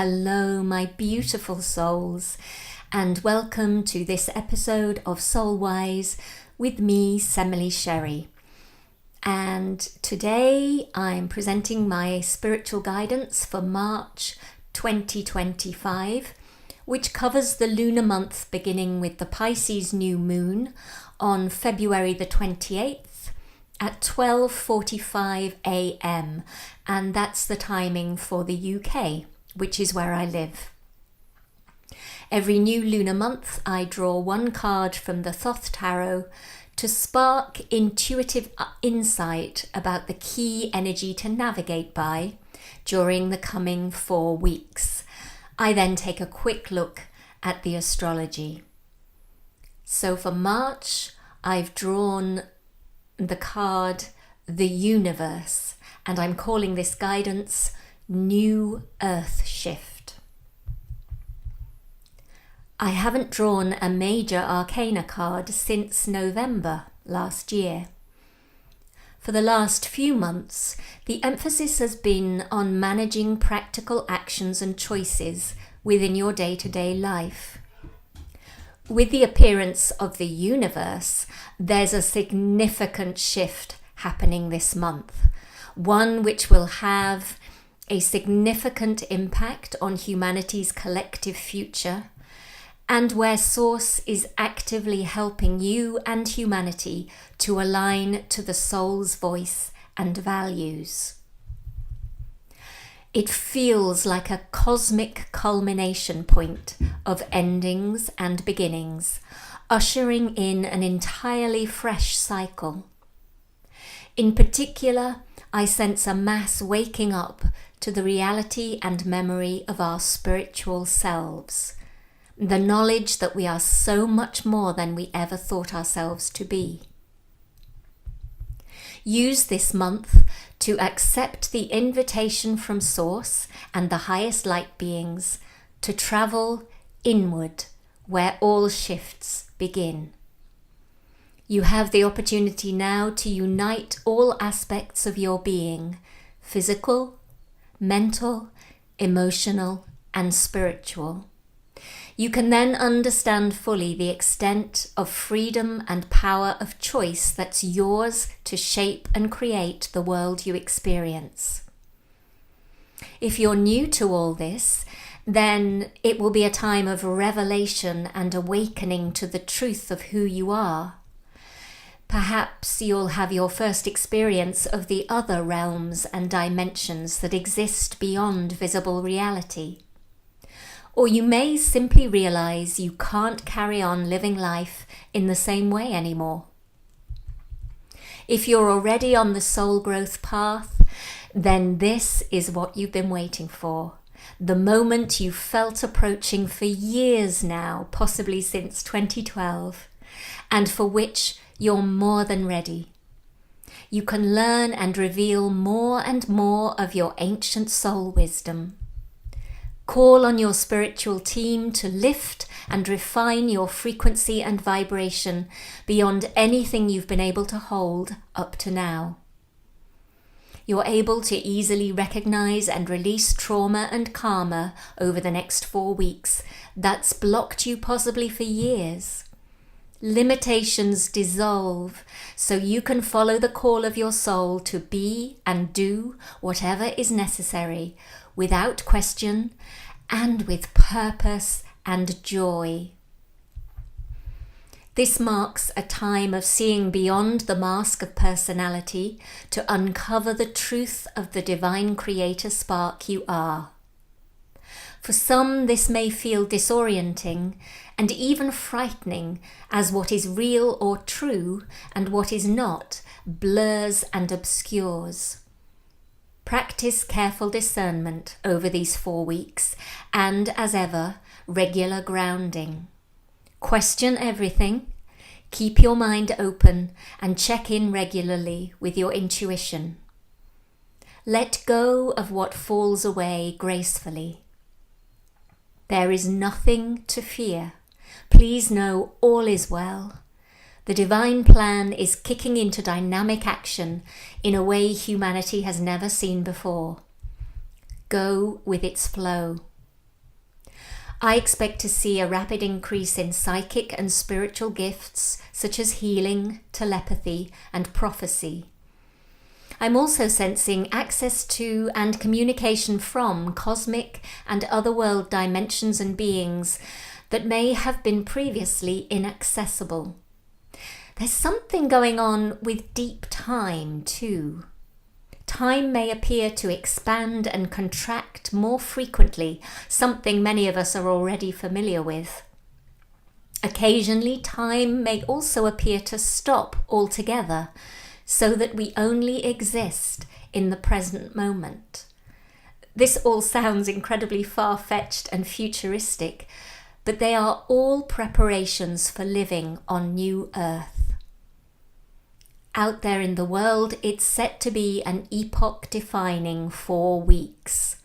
Hello, my beautiful souls, and welcome to this episode of Soulwise with me, Semele Sherry. And today I'm presenting my spiritual guidance for March 2025, which covers the lunar month beginning with the Pisces new moon on February the 28th at 12:45 a.m. and that's the timing for the UK, which is where I live. Every new lunar month I draw one card from the Thoth Tarot to spark intuitive insight about the key energy to navigate by during the coming 4 weeks. I then take a quick look at the astrology. So for March, I've drawn the card The Universe, and I'm calling this guidance New Earth Shift. I haven't drawn a major arcana card since November last year. For the last few months, the emphasis has been on managing practical actions and choices within your day-to-day life. With the appearance of the universe, there's a significant shift happening this month, one which will have a significant impact on humanity's collective future, and where Source is actively helping you and humanity to align to the soul's voice and values. It feels like a cosmic culmination point of endings and beginnings, ushering in an entirely fresh cycle. In particular, I sense a mass waking up to the reality and memory of our spiritual selves, the knowledge that we are so much more than we ever thought ourselves to be. Use this month to accept the invitation from Source and the highest light beings to travel inward where all shifts begin. You have the opportunity now to unite all aspects of your being, physical, mental, emotional, and spiritual. You can then understand fully the extent of freedom and power of choice that's yours to shape and create the world you experience. If you're new to all this, then it will be a time of revelation and awakening to the truth of who you are. Perhaps you'll have your first experience of the other realms and dimensions that exist beyond visible reality. Or you may simply realize you can't carry on living life in the same way anymore. If you're already on the soul growth path, then this is what you've been waiting for. The moment you felt approaching for years now, possibly since 2012, and for which you're more than ready. You can learn and reveal more and more of your ancient soul wisdom. Call on your spiritual team to lift and refine your frequency and vibration beyond anything you've been able to hold up to now. You're able to easily recognize and release trauma and karma over the next 4 weeks that's blocked you possibly for years. Limitations dissolve so you can follow the call of your soul to be and do whatever is necessary without question and with purpose and joy. This marks a time of seeing beyond the mask of personality to uncover the truth of the divine creator spark you are. For some, this may feel disorienting and even frightening, as what is real or true and what is not blurs and obscures. Practice careful discernment over these 4 weeks and, as ever, regular grounding. Question everything, keep your mind open, and check in regularly with your intuition. Let go of what falls away gracefully. There is nothing to fear. Please know all is well. The divine plan is kicking into dynamic action in a way humanity has never seen before. Go with its flow. I expect to see a rapid increase in psychic and spiritual gifts such as healing, telepathy, and prophecy. I'm also sensing access to and communication from cosmic and otherworld dimensions and beings that may have been previously inaccessible. There's something going on with deep time too. Time may appear to expand and contract more frequently, something many of us are already familiar with. Occasionally, time may also appear to stop altogether, so that we only exist in the present moment. This all sounds incredibly far-fetched and futuristic, but they are all preparations for living on New Earth. Out there in the world, it's set to be an epoch-defining 4 weeks.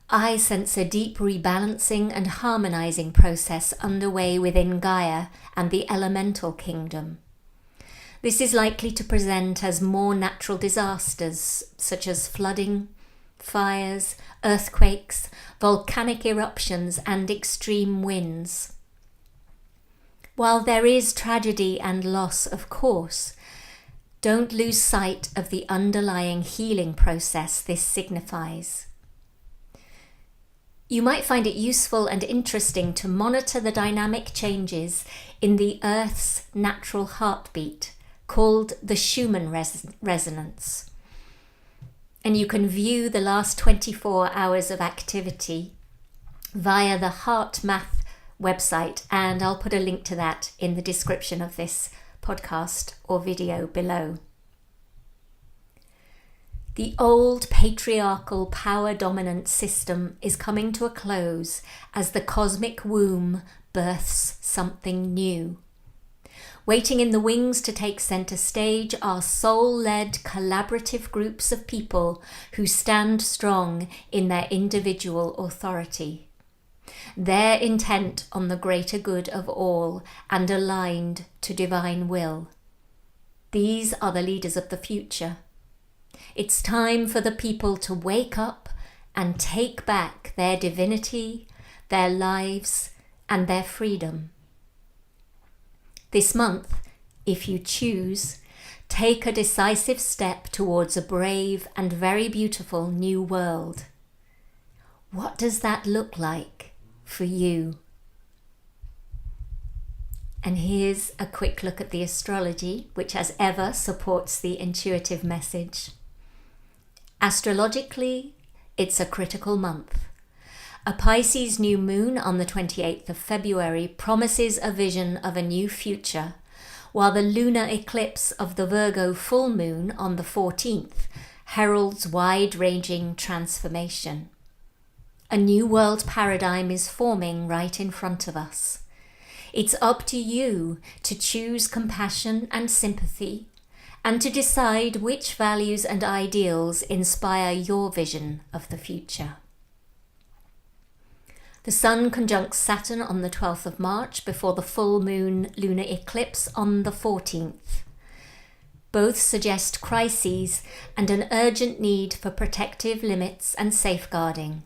I sense a deep rebalancing and harmonizing process underway within Gaia and the elemental kingdom. This is likely to present as more natural disasters such as flooding, fires, earthquakes, volcanic eruptions, and extreme winds. While there is tragedy and loss, of course, don't lose sight of the underlying healing process this signifies. You might find it useful and interesting to monitor the dynamic changes in the Earth's natural heartbeat, called the Schumann resonance. And you can view the last 24 hours of activity via the HeartMath website, and I'll put a link to that in the description of this podcast or video below. The old patriarchal power-dominant system is coming to a close as the cosmic womb births something new. Waiting in the wings to take centre stage are soul-led collaborative groups of people who stand strong in their individual authority. They're intent on the greater good of all and aligned to divine will. These are the leaders of the future. It's time for the people to wake up and take back their divinity, their lives, and their freedom. This month, if you choose, take a decisive step towards a brave and very beautiful new world. What does that look like for you? And here's a quick look at the astrology, which as ever supports the intuitive message. Astrologically, it's a critical month. A Pisces new moon on the 28th of February promises a vision of a new future, while the lunar eclipse of the Virgo full moon on the 14th heralds wide-ranging transformation. A new world paradigm is forming right in front of us. It's up to you to choose compassion and sympathy, and to decide which values and ideals inspire your vision of the future. The Sun conjuncts Saturn on the 12th of March before the full moon lunar eclipse on the 14th. Both suggest crises and an urgent need for protective limits and safeguarding.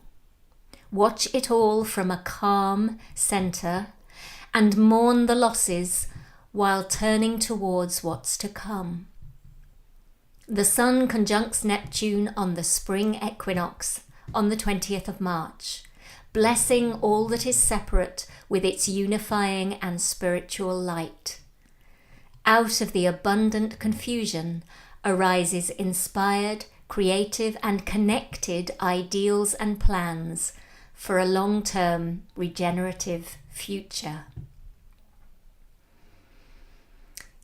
Watch it all from a calm centre and mourn the losses while turning towards what's to come. The Sun conjuncts Neptune on the Spring Equinox on the 20th of March, blessing all that is separate with its unifying and spiritual light. Out of the abundant confusion arises inspired, creative, and connected ideals and plans for a long-term regenerative future.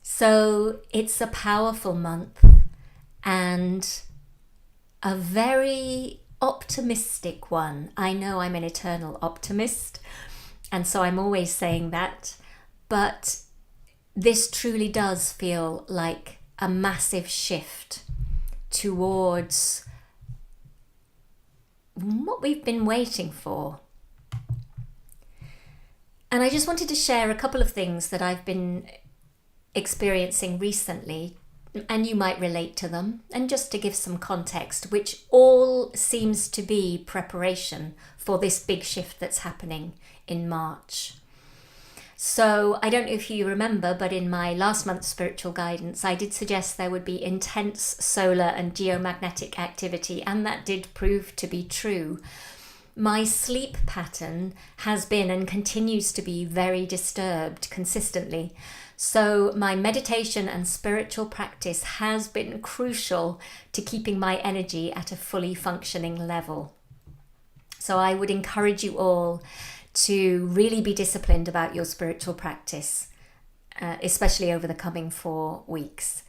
So it's a powerful month and a very optimistic one. I know I'm an eternal optimist, and so I'm always saying that, but this truly does feel like a massive shift towards what we've been waiting for. And I just wanted to share a couple of things that I've been experiencing recently and you might relate to them. And just to give some context, which all seems to be preparation for this big shift that's happening in March. So I don't know if you remember, but in my last month's spiritual guidance, I did suggest there would be intense solar and geomagnetic activity, and that did prove to be true. My sleep pattern has been and continues to be very disturbed consistently. So my meditation and spiritual practice has been crucial to keeping my energy at a fully functioning level. So I would encourage you all to really be disciplined about your spiritual practice, especially over the coming 4 weeks.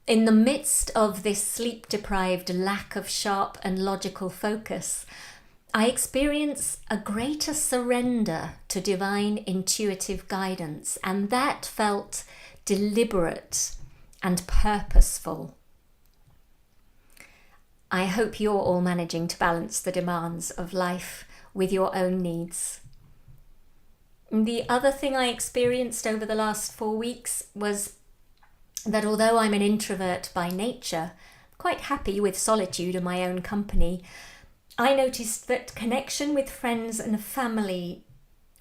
In the midst of this sleep-deprived lack of sharp and logical focus, I experience a greater surrender to divine intuitive guidance, and that felt deliberate and purposeful. I hope you're all managing to balance the demands of life with your own needs. The other thing I experienced over the last 4 weeks was that although I'm an introvert by nature, quite happy with solitude and my own company, I noticed that connection with friends and family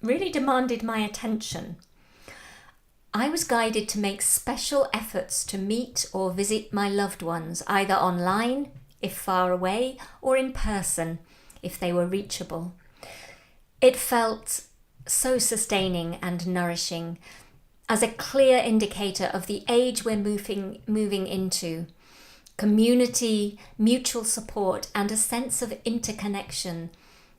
really demanded my attention. I was guided to make special efforts to meet or visit my loved ones, either online, if far away, or in person, if they were reachable. It felt so sustaining and nourishing, as a clear indicator of the age we're moving into. Community, mutual support, and a sense of interconnection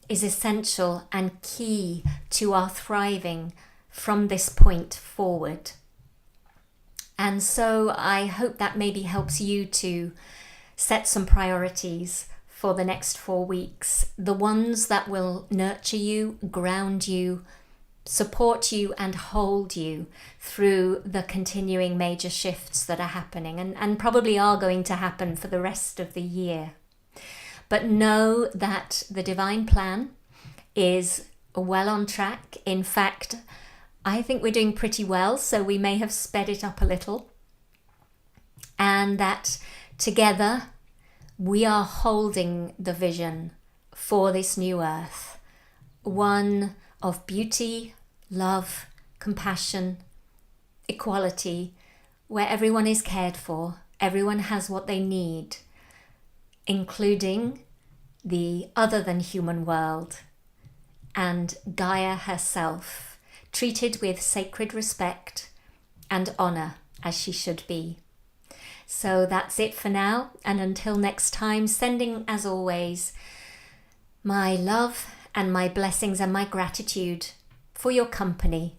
is essential and key to our thriving from this point forward. And so I hope that maybe helps you to set some priorities for the next 4 weeks, the ones that will nurture you, ground you, support you and hold you through the continuing major shifts that are happening and probably are going to happen for the rest of the year. But know that the divine plan is well on track. In fact, I think we're doing pretty well, so we may have sped it up a little. And that together we are holding the vision for this new earth, one of beauty, love, compassion, equality, where everyone is cared for, everyone has what they need, including the other than human world, and Gaia herself, treated with sacred respect and honour as she should be. So that's it for now, and until next time, sending as always my love and my blessings and my gratitude for your company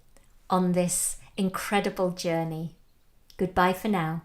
on this incredible journey. Goodbye for now.